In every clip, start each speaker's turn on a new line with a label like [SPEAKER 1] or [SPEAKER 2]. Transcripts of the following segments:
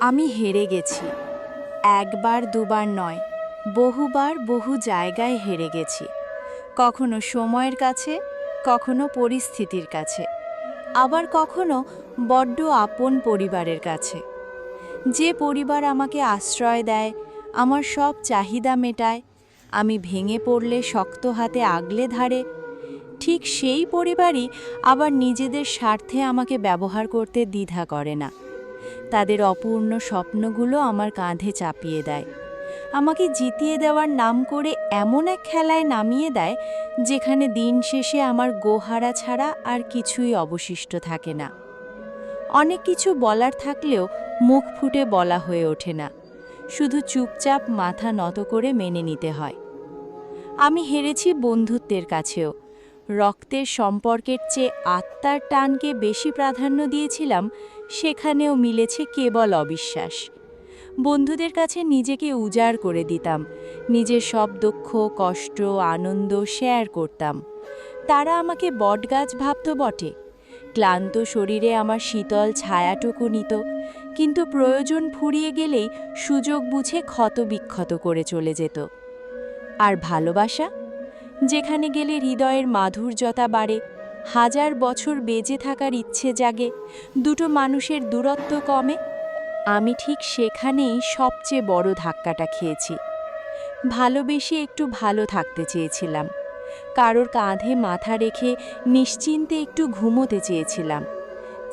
[SPEAKER 1] আমি হেরে গেছি। একবার দুবার নয়, বহুবার বহু জায়গায় হেরে গেছি। কখনো সময়ের কাছে, কখনো পরিস্থিতির কাছে, আবার কখনো বড্ড আপন পরিবারের কাছে। যে পরিবার আমাকে আশ্রয় দেয়, আমার সব চাহিদা মেটায়, আমি ভেঙে পড়লে শক্ত হাতে আগলে ধরে, ঠিক সেই পরিবারই আবার নিজেদের স্বার্থে আমাকে ব্যবহার করতে দ্বিধা করে না। তাদের অপূর্ণ স্বপ্নগুলো আমার কাঁধে চাপিয়ে দেয়, আমাকে জিতিয়ে দেওয়ার নাম করে এমন এক খেলায় নামিয়ে দেয় যেখানে দিন শেষে আমার গোহারা ছাড়া আর কিছুই অবশিষ্ট থাকে না। অনেক কিছু বলার থাকলেও মুখ ফুটে বলা হয়ে ওঠে না, শুধু চুপচাপ মাথা নত করে মেনে নিতে হয়। আমি হেরেছি বন্ধুত্বের কাছেও। রক্তের সম্পর্কের চেয়ে আত্মার টানকে বেশি প্রাধান্য দিয়েছিলাম, সেখানেও মিলেছে কেবল অবিশ্বাস। বন্ধুদের কাছে নিজেকে উজাড় করে দিতাম, নিজের সব দুঃখ কষ্ট আনন্দ শেয়ার করতাম। তারা আমাকে বটগাছ ভাবত বটে, ক্লান্ত শরীরে আমার শীতল ছায়াটুকু নিত, কিন্তু প্রয়োজন ফুরিয়ে গেলেই সুযোগ বুঝে ক্ষতবিক্ষত করে চলে যেত। আর ভালোবাসা, যেখানে গেলে হৃদয়ের মাধুর্যতা বাড়ে, হাজার বছর বেঁচে থাকার ইচ্ছে জাগে, দুটো মানুষের দূরত্ব কমে, আমি ঠিক সেখানেই সবচেয়ে বড় ধাক্কাটা খেয়েছি। ভালোবেসে একটু ভালো থাকতে চেয়েছিলাম, কারোর কাঁধে মাথা রেখে নিশ্চিন্তে একটু ঘুমোতে চেয়েছিলাম।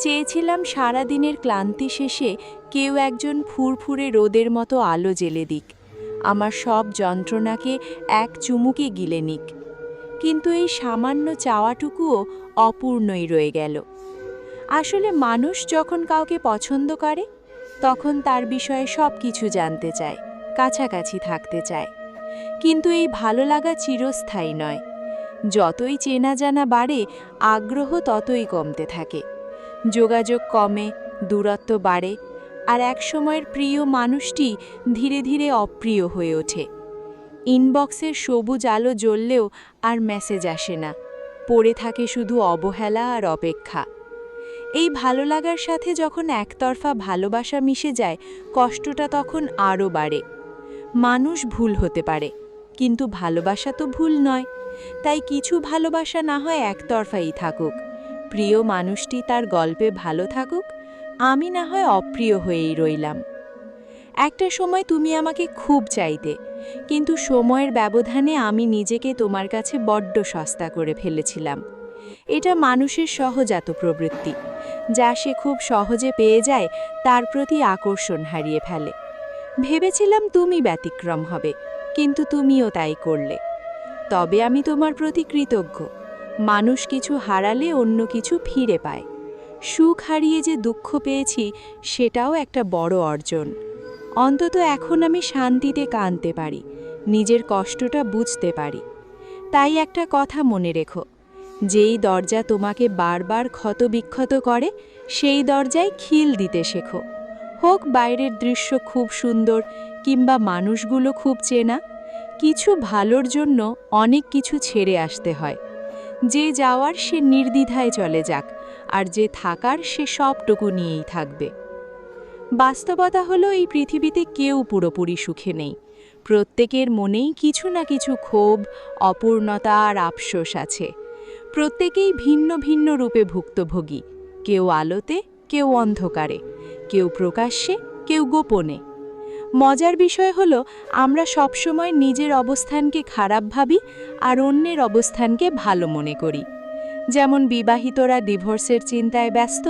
[SPEAKER 1] চেয়েছিলাম সারাদিনের ক্লান্তি শেষে কেউ একজন ফুরফুরে রোদের মতো আলো জ্বেলে দিক, আমার সব যন্ত্রণাকে এক চুমুকে গিলে নিক। কিন্তু এই সামান্য চাওয়াটুকুও অপূর্ণই রয়ে গেল। আসলে মানুষ যখন কাউকে পছন্দ করে, তখন তার বিষয়ে সব কিছু জানতে চায়, কাছাকাছি থাকতে চায়। কিন্তু এই ভালো লাগা চিরস্থায়ী নয়। যতই চেনা জানা বাড়ে, আগ্রহ ততই কমতে থাকে। যোগাযোগ কমে, দূরত্ব বাড়ে, আর একসময়ের প্রিয় মানুষটি ধীরে ধীরে অপ্রিয় হয়ে ওঠে। ইনবক্সের সবুজ আলো জ্বললেও আর মেসেজ আসে না, পড়ে থাকে শুধু অবহেলা আর অপেক্ষা। এই ভালো লাগার সাথে যখন একতরফা ভালোবাসা মিশে যায়, কষ্টটা তখন আরও বাড়ে। মানুষ ভুল হতে পারে, কিন্তু ভালোবাসা তো ভুল নয়। তাই কিছু ভালোবাসা না হয় একতরফাই থাকুক, প্রিয় মানুষটি তার গল্পে ভালো থাকুক, আমি না হয় অপ্রিয় হয়েই রইলাম। একটা সময় তুমি আমাকে খুব চাইতে, কিন্তু সময়ের ব্যবধানে আমি নিজেকে তোমার কাছে বড্ড সস্তা করে ফেলেছিলাম। এটা মানুষের সহজাত প্রবৃত্তি, যা সে খুব সহজে পেয়ে যায় তার প্রতি আকর্ষণ হারিয়ে ফেলে। ভেবেছিলাম তুমি ব্যতিক্রম হবে, কিন্তু তুমিও তাই করলে। তবে আমি তোমার প্রতি কৃতজ্ঞ। মানুষ কিছু হারালে অন্য কিছু ফিরে পায়। সুখ হারিয়ে যে দুঃখ পেয়েছি, সেটাও একটা বড় অর্জন। অন্তত এখন আমি শান্তিতে কাঁদতে পারি, নিজের কষ্টটা বুঝতে পারি। তাই একটা কথা মনে রেখো, যেই দরজা তোমাকে বারবার ক্ষতবিক্ষত করে, সেই দরজায় খিল দিতে শেখো। হোক বাইরের দৃশ্য খুব সুন্দর, কিংবা মানুষগুলো খুব চেনা, কিছু ভালোর জন্য অনেক কিছু ছেড়ে আসতে হয়। যে যাওয়ার সে নির্দ্বিধায় চলে যাক, আর যে থাকার সে সবটুকু নিয়েই থাকবে। বাস্তবতা হলো, এই পৃথিবীতে কেউ পুরোপুরি সুখে নেই। প্রত্যেকের মনেই কিছু না কিছু ক্ষোভ, অপূর্ণতা আর আফসোস আছে। প্রত্যেকেই ভিন্ন ভিন্ন রূপে ভুক্তভোগী, কেউ আলোতে, কেউ অন্ধকারে, কেউ প্রকাশ্যে, কেউ গোপনে। মজার বিষয় হলো, আমরা সবসময় নিজের অবস্থানকে খারাপ ভাবি আর অন্যের অবস্থানকে ভালো মনে করি। যেমন বিবাহিতরা ডিভোর্সের চিন্তায় ব্যস্ত,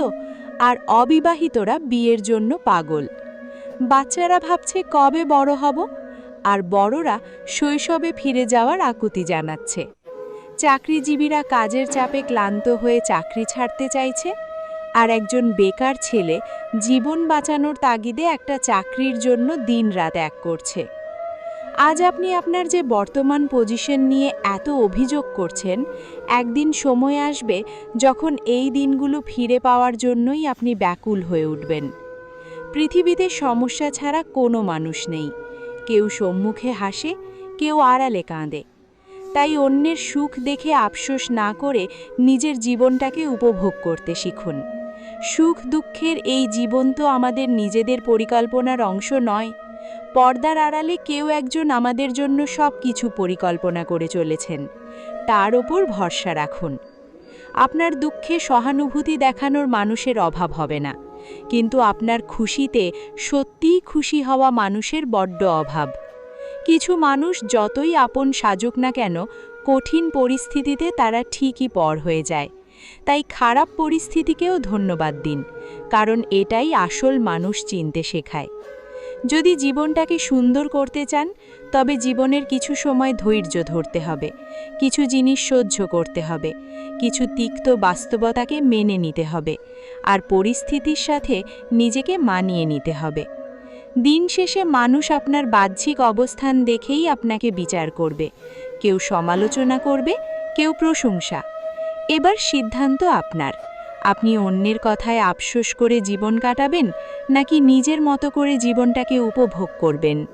[SPEAKER 1] আর অবিবাহিতরা বিয়ের জন্য পাগল। বাচ্চারা ভাবছে কবে বড় হব, আর বড়রা শৈশবে ফিরে যাওয়ার আকুতি জানাচ্ছে। চাকরিজীবীরা কাজের চাপে ক্লান্ত হয়ে চাকরি ছাড়তে চাইছে, আর একজন বেকার ছেলে জীবন বাঁচানোর তাগিদে একটা চাকরির জন্য দিনরাত এক করছে। আজ আপনি আপনার যে বর্তমান পজিশন নিয়ে এত অভিযোগ করছেন, একদিন সময় আসবে যখন এই দিনগুলো ফিরে পাওয়ার জন্যই আপনি ব্যাকুল হয়ে উঠবেন। পৃথিবীতে সমস্যা ছাড়া কোনো মানুষ নেই। কেউ সম্মুখে হাসে, কেউ আড়ালে কাঁদে। তাই অন্যের সুখ দেখে আফসোস না করে নিজের জীবনটাকে উপভোগ করতে শিখুন। সুখ দুঃখের এই জীবন তো আমাদের নিজেদের পরিকল্পনার অংশ নয়। পর্দার আড়ালে কেউ একজন আমাদের জন্য সব কিছু পরিকল্পনা করে চলেছেন। তার ওপর ভরসা রাখুন। আপনার দুঃখে সহানুভূতি দেখানোর মানুষের অভাব হবে না, কিন্তু আপনার খুশিতে সত্যিই খুশি হওয়া মানুষের বড্ড অভাব। কিছু মানুষ যতই আপন সাজুক না কেন, কঠিন পরিস্থিতিতে তারা ঠিকই পর হয়ে যায়। তাই খারাপ পরিস্থিতিকেও ধন্যবাদ দিন, কারণ এটাই আসল মানুষ চিনতে শেখায়। যদি জীবনটাকে সুন্দর করতে চান, তবে জীবনের কিছু সময় ধৈর্য ধরতে হবে, কিছু জিনিস সহ্য করতে হবে, কিছু তিক্ত বাস্তবতাকে মেনে নিতে হবে, আর পরিস্থিতির সাথে নিজেকে মানিয়ে নিতে হবে। দিন শেষে মানুষ আপনার বাহ্যিক অবস্থান দেখেই আপনাকে বিচার করবে। কেউ সমালোচনা করবে, কেউ প্রশংসা। এবার সিদ্ধান্ত আপনার। আপনি অন্যের কথায় আফসোস করে জীবন কাটাবেন, নাকি নিজের মতো করে জীবনটাকে উপভোগ করবেন?